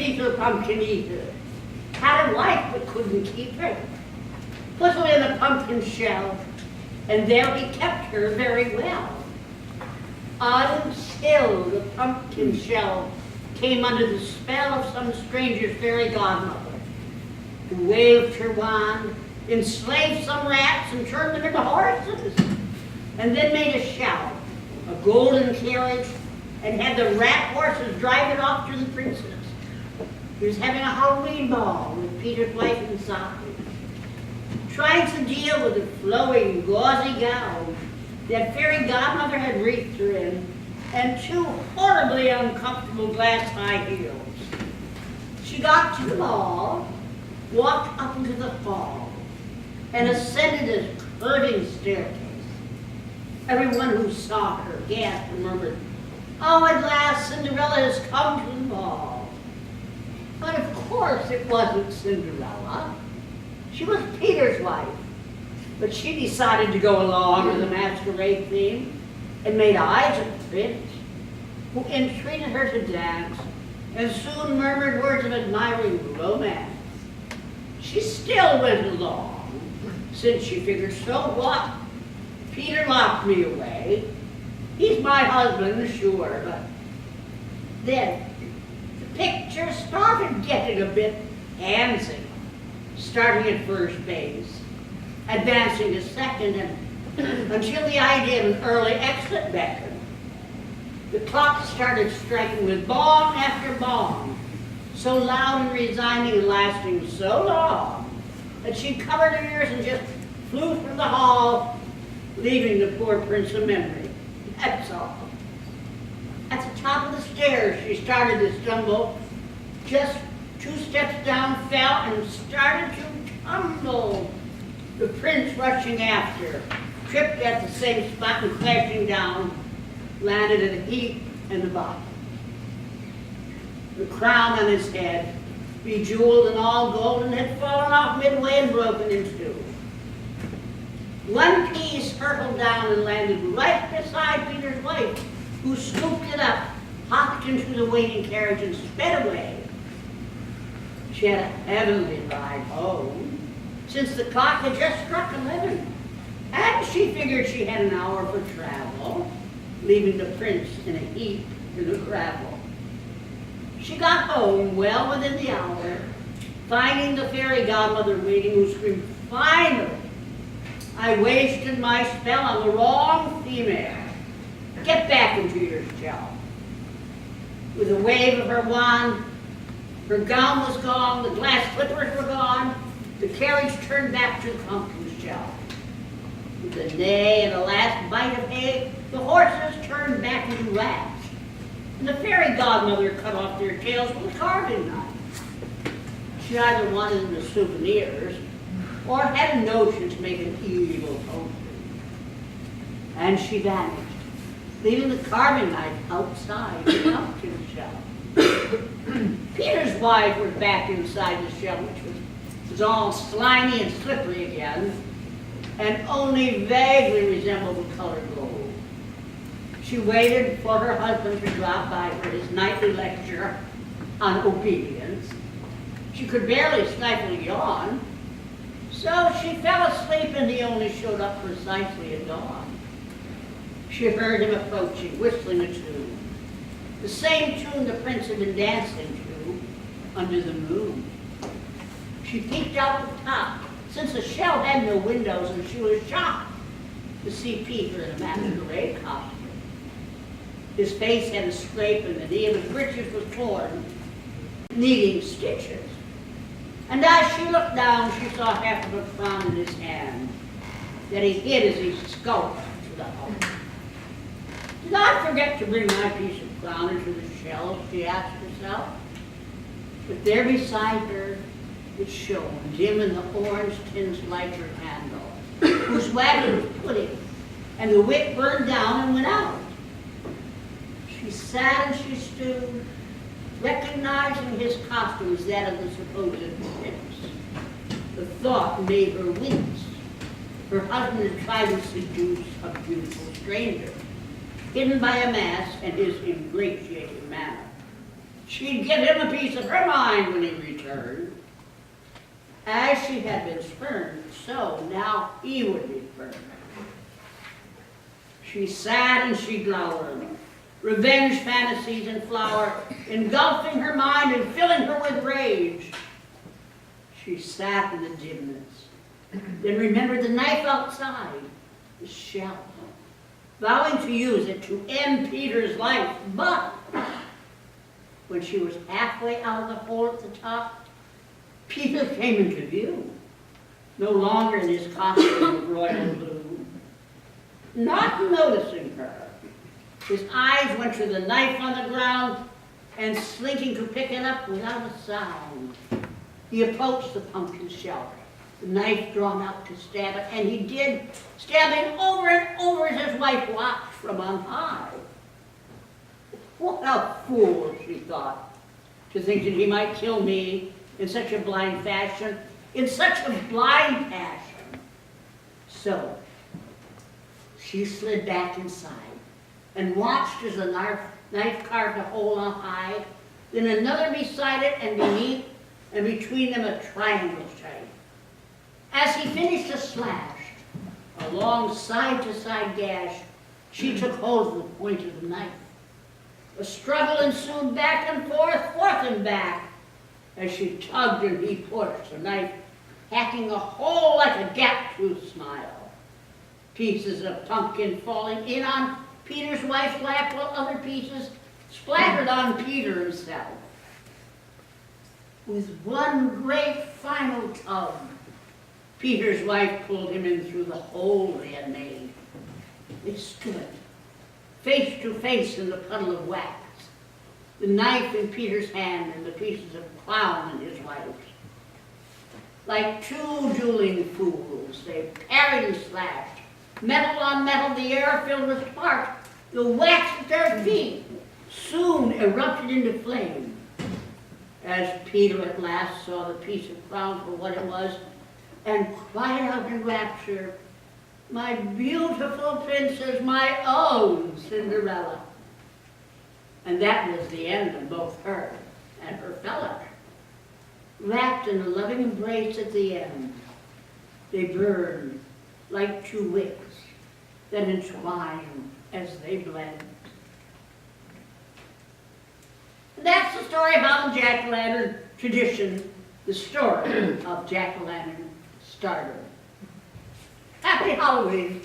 Peter Pumpkin Eater had a wife but couldn't keep her. Put her in a pumpkin shell, and there he kept her very well. Until the pumpkin shell came under the spell of some stranger's fairy godmother, who waved her wand, enslaved some rats, and turned them into horses, and then made a shout, a golden carriage, and had the rat horses drive it off to the princess. He was having a Halloween ball with Peter's wife inside, trying to deal with the flowing, gauzy gown that fairy godmother had wreathed her in, and two horribly uncomfortable glass high heels. She got to the ball, walked up into the hall, and ascended a curving staircase. Everyone who saw her gasped and murmured, "Oh, at last Cinderella has come to the ball." But of course it wasn't Cinderella. She was Peter's wife. But she decided to go along with the masquerade theme and made eyes at the prince, who entreated her to dance and soon murmured words of admiring romance. She still went along, since she figured, so what? Peter locked me away. He's my husband, sure, but then the picture started getting a bit handsy, starting at first base, advancing to second, and until the idea of an early exit beckoned. The clock started striking with bong after bong, so loud and resounding and lasting so long that she covered her ears and just flew from the hall, leaving the poor prince a memory. That's all. At the top of the stairs, she started to stumble. Just 2 steps down, fell, and started to tumble. The prince rushing after, tripped at the same spot and crashing down, landed in a heap in the bottom. The crown on his head, bejeweled and all golden, had fallen off midway and broken in two. One piece hurtled down and landed right beside Peter's wife, who scooped it up, hopped into the waiting carriage, and sped away. She had a heavenly ride home, since the clock had just struck 11, and she figured she had an hour for travel, leaving the prince in a heap in the gravel. She got home well within the hour, finding the fairy godmother waiting, who screamed, "Finally! I wasted my spell on the wrong female. Get back into your shell." With a wave of her wand, her gown was gone, the glass slippers were gone, the carriage turned back to the pumpkin shell. With a neigh and a last bite of hay, the horses turned back into rats, and the fairy godmother cut off their tails with a carving knife. She either wanted them as souvenirs, or had a notion to make an evil potion. And she vanished, leaving the carving knife outside the pumpkin shell. Peter's wife was back inside the shell, which was all slimy and slippery again, and only vaguely resembled the color gold. She waited for her husband to drop by for his nightly lecture on obedience. She could barely stifle a yawn, so she fell asleep, and he only showed up precisely at dawn. She heard him approaching, whistling a tune, the same tune the prince had been dancing to under the moon. She peeked out the top, since the shell had no windows, and she was shocked to see Peter in a masquerade costume. His face had a scrape, and the knee of his breeches was torn, needing stitches. And as she looked down, she saw half of a crown in his hand that he hid as he skulked to the home. "Did I forget to bring my piece of crown into the shell?" she asked herself. But there beside her it shone, dim in the orange-tinged light her candle, whose wagon was pudding, and the wick burned down and went out. She sat and she stewed, recognizing his costume as that of the supposed prince. The thought made her wince. Her husband had tried to seduce a beautiful stranger, hidden by a mask and his ingratiating manner. she'd give him a piece of her mind when he returned. As she had been spurned, so now he would be spurned. She sat and she glowered, revenge fantasies in flower, engulfing her mind and filling her with rage. She sat in the dimness, then remembered the knife outside, the shell, vowing to use it to end Peter's life. But when she was halfway out of the hole at the top, Peter came into view, no longer in his costume of royal blue. Not noticing her, his eyes went to the knife on the ground, and slinking to pick it up without a sound, he approached the pumpkin shell, the knife drawn out to stab it, and he did, stabbing over and over as his wife watched from on high. What a fool, she thought, to think that he might kill me in such a blind fashion, in such a blind passion. So she slid back inside and watched as the knife carved a hole on high, then another beside it, and beneath and between them a triangle shape. As he finished a slash, a long side-to-side gash, she took hold of the point of the knife. A struggle ensued back and forth and back, as she tugged and he pushed, the knife hacking a hole like a gap-toothed smile. Pieces of pumpkin falling in on Peter's wife's lap, while other pieces splattered on Peter himself. With one great final tug, Peter's wife pulled him in through the hole they had made. They stood face to face in the puddle of wax, the knife in Peter's hand and the pieces of clown in his wife's. Like two dueling fools, they parried and slashed, metal on metal, the air filled with sparks. The wax at their feet soon erupted into flame. As Peter at last saw the piece of clown for what it was, and cried out in rapture, "My beautiful princess, my own Cinderella." And that was the end of both her and her fellow. Wrapped in a loving embrace at the end, they burned like two wicks that entwine as they blend. And that's the story of how the jack-o'-lantern tradition, the story of jack-o'-lantern started. Happy Halloween.